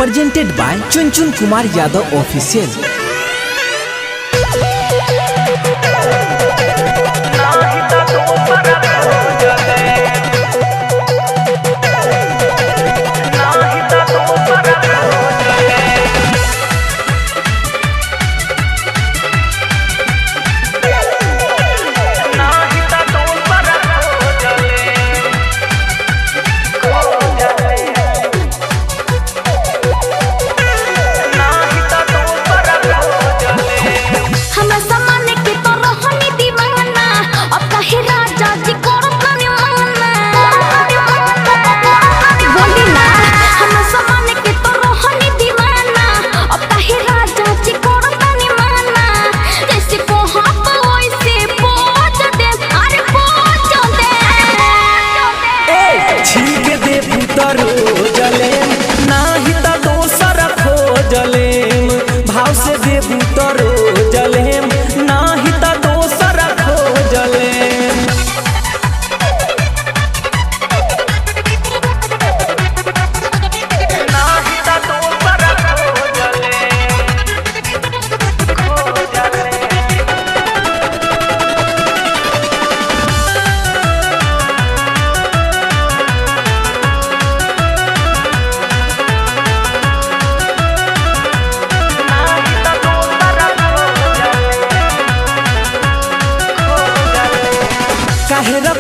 presented by Chunchun Kumar Yadav Official.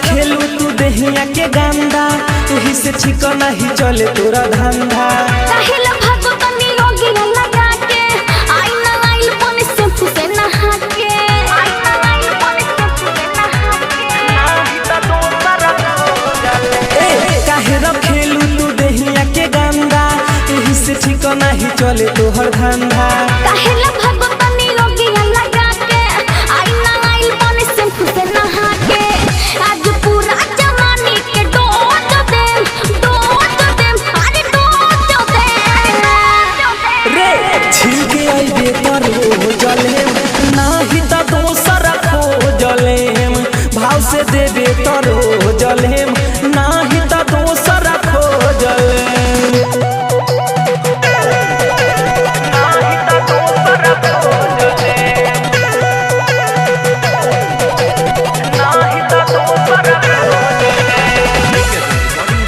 खेलू तू देहिया के गंदा यही से छिकना ही चले तोरा धंधा काहेला भागो तनी योगी लगा के आई ना आइल पने से फुसे नहा के आई ना आइल पने से फुसे नहा के नाही त दोसर हो जाले ए काहेला खेलू तू देहिया के गंदा यही से छिकना ही चले तोहर धंधा काहेला भागो तनी योगी लगा के आई ना आइल पने से फुसे नहा के आज पूरा जमाने के डोज दे अरे डोज दे रे छिलके आइबे तर हो जले नाही त दोसर खो जले भाव से देबे तर हो जले नाही त दोसर खो जले नाही त दोसर हो जाले नाही त दोसर हो जाले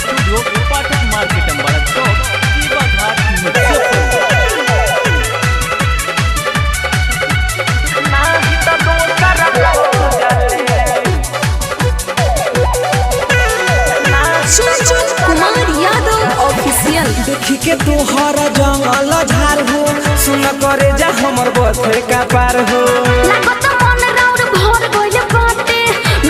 स्टूडियो पाठक मार्केट अंबाला चौक सीवा घाट नाही त दोसर हो जाले चुनचुन कुमार यादव ऑफिशियल देखी के तोहरा जंगल झार हो सुन करे जा हमर बथे का पार हो लागत मन राउर भर गइल बाटे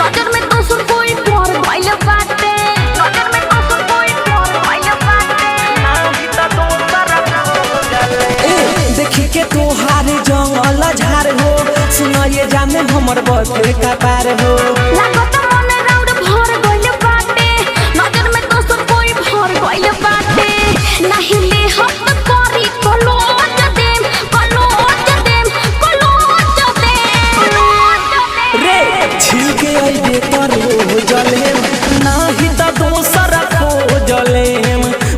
नजर में दोसर कोई पर गइल बाटे नजर में दोसर कोई पर गइल बाटे नाही त दोसर हो जाले ए देखी के तोहारे जंगल झार हो सुन ये जाने हमर बथे का पार हो लागत मन राउर भर गइल बाटे नजर में दोसर कोई भर गइल बाटे नाही ले हट करी कलोज दे रे छिलके आइबे तर हो जले नाही त दोसर खो जले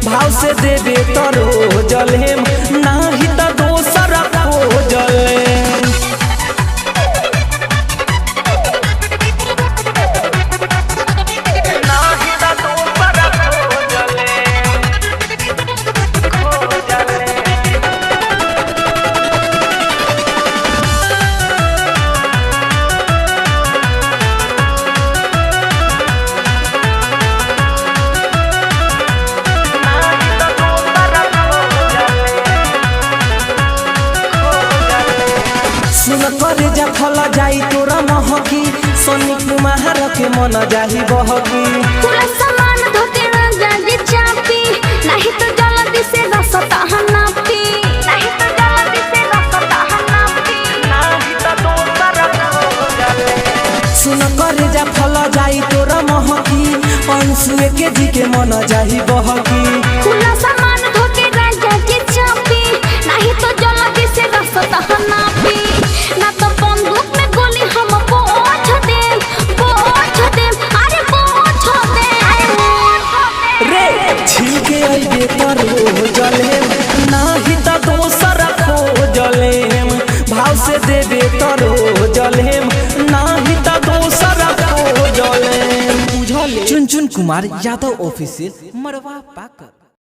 भाव से देबे तर हो जले नाही त दोसर खो जले नाही त दोसर हो जाले हो जाले नाही त दोसर हो जाले हो जाले सुन करे जा फल जाई तोरा महकी सोनी कुमार के मन जाही बहकी पूरा सामान धोके न जाजी चापी नहीं तो जल्दी से रसता हनापी नहीं तो जल्दी से रसता हनापी नाही त दोसर हो जाले सुन करे जा फल जाई तोरा महकी अंसुए के जी के मन जाही बहकी पूरा सामान धोके न जाजी चापी नहीं तो जल्दी से रसता हनापी ना तो बंदूक में गोली हम पोछ दे अरे पोछ दे रे छिलके आइबे तर हो जले भाव से देबे तो रोजलेम नाही त दोसर खोजलेम। बुझल? चुन चुन कुमार यादव ऑफिशियल, मरवा पाकर।